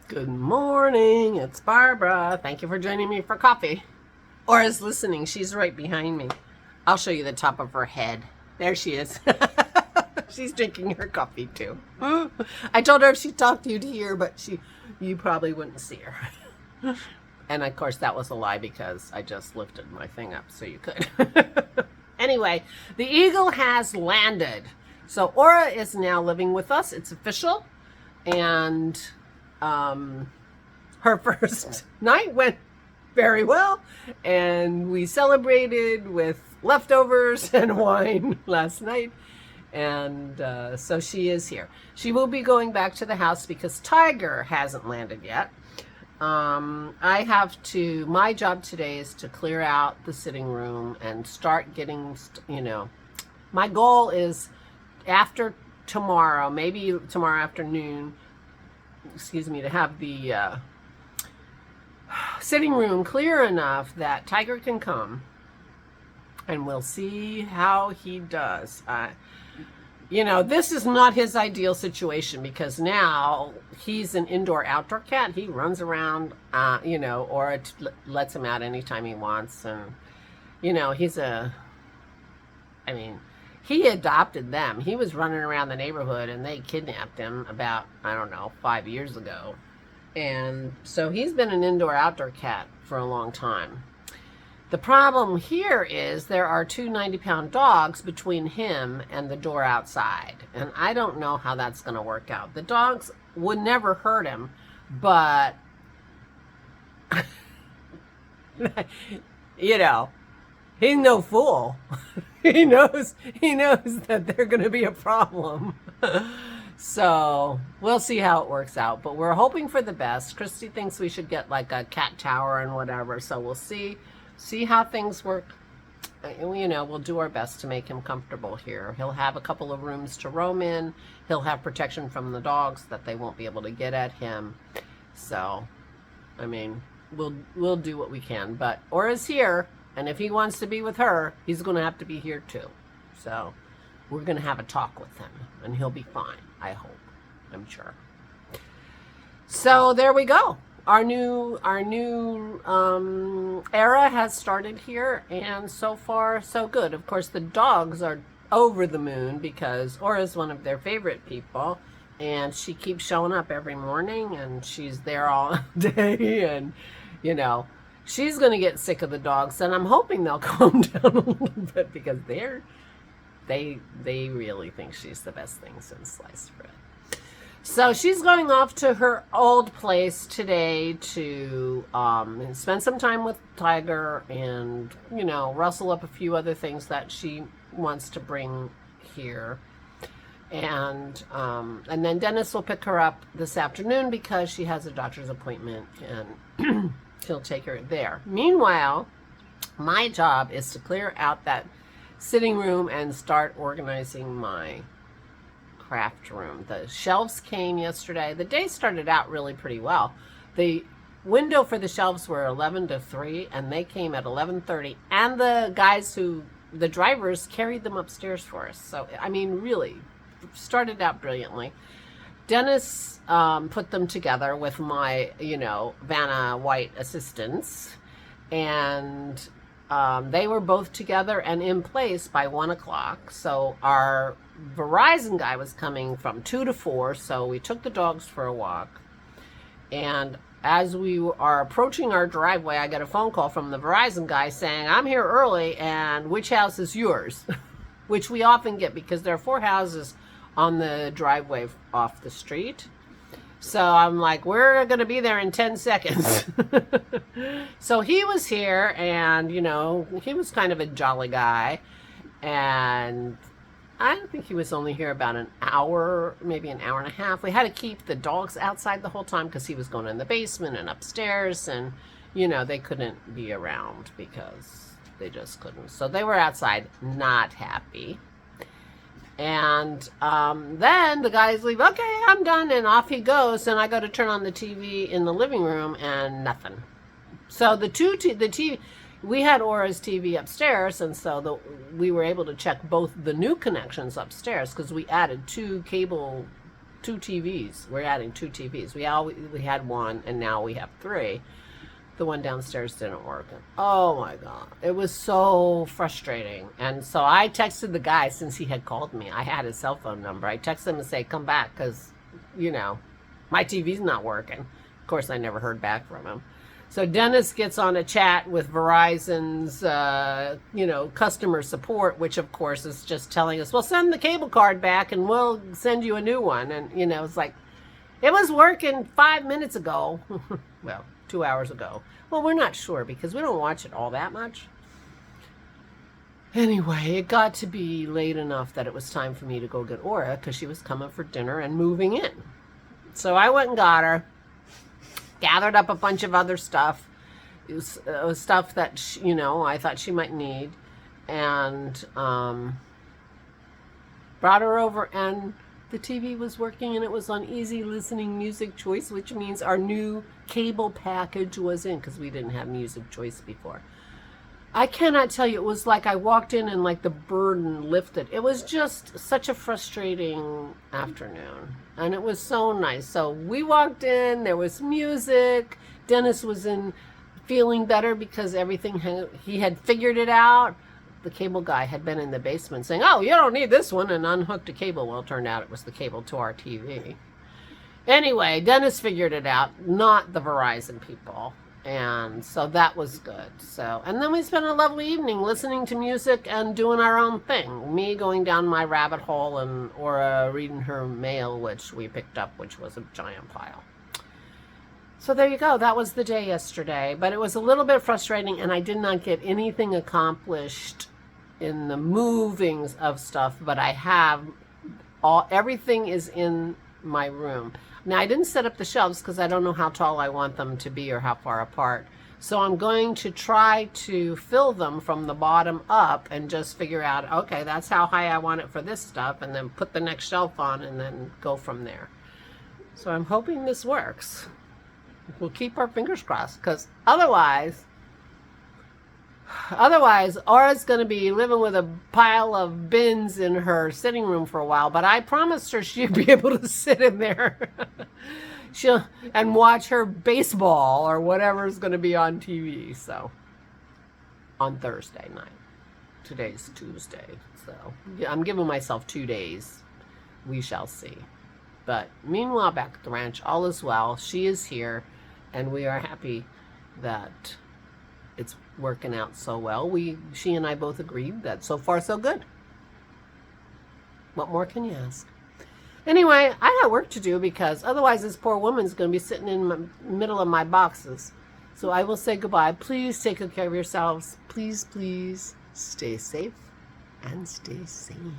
Good morning, it's Barbara. Thank you for joining me for coffee. Or is listening, she's right behind me. I'll show you the top of her head. There she is. She's drinking her coffee too. I told her if she talked to you'd hear, but you probably wouldn't see her. And of course that was a lie because I just lifted my thing up so you could. Anyway, the eagle has landed. So Aura is now living with us. It's official. And her first night went very well, and we celebrated with leftovers and wine last night, and so she is here. She will be going back to the house because Tiger hasn't landed yet. I have to, my job today is to clear out the sitting room and start getting, my goal is after tomorrow, maybe tomorrow afternoon, to have the sitting room clear enough that Tiger can come, and we'll see how he does. This is not his ideal situation because now he's an indoor-outdoor cat. He runs around, or it lets him out anytime he wants, and he adopted them. He was running around the neighborhood and they kidnapped him about, 5 years ago. And so he's been an indoor-outdoor cat for a long time. The problem here is there are two 90-pound dogs between him and the door outside. And I don't know how that's going to work out. The dogs would never hurt him, but, he's no fool. He knows that they're going to be a problem. So we'll see how it works out, but we're hoping for the best. Christy thinks we should get like a cat tower and whatever. So we'll see how things work. We'll do our best to make him comfortable here. He'll have a couple of rooms to roam in. He'll have protection from the dogs that they won't be able to get at him. So, we'll do what we can, but Aura's here. And if he wants to be with her, he's going to have to be here too. So we're going to have a talk with him, and he'll be fine, I hope. I'm sure. So there we go. Our new era has started here, and so far, so good. Of course, the dogs are over the moon because Aura's one of their favorite people, and she keeps showing up every morning, and she's there all day, and, she's going to get sick of the dogs, and I'm hoping they'll calm down a little bit because they really think she's the best thing since sliced bread. So she's going off to her old place today to spend some time with Tiger and, rustle up a few other things that she wants to bring here. And then Dennis will pick her up this afternoon because she has a doctor's appointment, and he'll take her there. Meanwhile, my job is to clear out that sitting room and start organizing my craft room. The shelves came yesterday. The day started out really pretty well. The window for the shelves were 11 to 3, and they came at 11:30. And the drivers carried them upstairs for us. So, really started out brilliantly. Dennis put them together with my, Vanna White assistants, and they were both together and in place by 1 o'clock. So our Verizon guy was coming from 2 to 4, so we took the dogs for a walk. And as we are approaching our driveway, I got a phone call from the Verizon guy saying, "I'm here early, and which house is yours?" Which we often get because there are 4 houses on the driveway off the street. So I'm like, we're going to be there in 10 seconds. So he was here, and, he was kind of a jolly guy. And I think he was only here about an hour, maybe an hour and a half. We had to keep the dogs outside the whole time because he was going in the basement and upstairs. And, they couldn't be around because they just couldn't. So they were outside, not happy. And then the guys leave. Okay, I'm done, and off he goes. And I go to turn on the TV in the living room, and nothing. So the TV, we had Aura's TV upstairs, and so we were able to check both the new connections upstairs because we added 2 2 TVs. We're adding 2 TVs. We had one, and now we have 3. The one downstairs didn't work. Oh my God. It was so frustrating. And so I texted the guy, since he had called me. I had his cell phone number. I texted him to say, come back, because, you know, my TV's not working. Of course, I never heard back from him. So Dennis gets on a chat with Verizon's, you know, customer support, which of course is just telling us, well, send the cable card back and we'll send you a new one. And, you know, it's like, it was working 5 minutes ago. Well, 2 hours ago. Well, we're not sure because we don't watch it all that much. Anyway, it got to be late enough that it was time for me to go get Aura because she was coming for dinner and moving in. So I went and got her, gathered up a bunch of other stuff. It was stuff that, she, you know, I thought she might need, and brought her over, and the TV was working, and it was on easy listening music choice, which means our new cable package was in, because we didn't have music choice before. I cannot tell you, it was like I walked in and like the burden lifted. It was just such a frustrating afternoon, and it was so nice. So we walked in, there was music. Dennis was in feeling better because he had figured it out. The cable guy had been in the basement saying, oh, you don't need this one, and unhooked a cable. Well, it turned out it was the cable to our TV. Anyway, Dennis figured it out, not the Verizon people. And so that was good. So, and then we spent a lovely evening listening to music and doing our own thing. Me going down my rabbit hole, and Aura reading her mail, which we picked up, which was a giant pile. So there you go. That was the day yesterday. But it was a little bit frustrating, and I did not get anything accomplished in the movings of stuff. But I have everything is in my room. Now, I didn't set up the shelves because I don't know how tall I want them to be or how far apart. So I'm going to try to fill them from the bottom up and just figure out, okay, that's how high I want it for this stuff, and then put the next shelf on and then go from there. So I'm hoping this works. We'll keep our fingers crossed, because otherwise Aura's going to be living with a pile of bins in her sitting room for a while, but I promised her she'd be able to sit in there and watch her baseball or whatever's going to be on TV. So on Thursday night. Today's Tuesday. So yeah, I'm giving myself 2 days. We shall see. But meanwhile, back at the ranch, all is well. She is here, and we are happy that it's working out so well. She and I both agreed that so far so good. What more can you ask? Anyway, I got work to do, because otherwise this poor woman's going to be sitting in the middle of my boxes. So I will say goodbye. Please take good care of yourselves. Please, please stay safe and stay sane.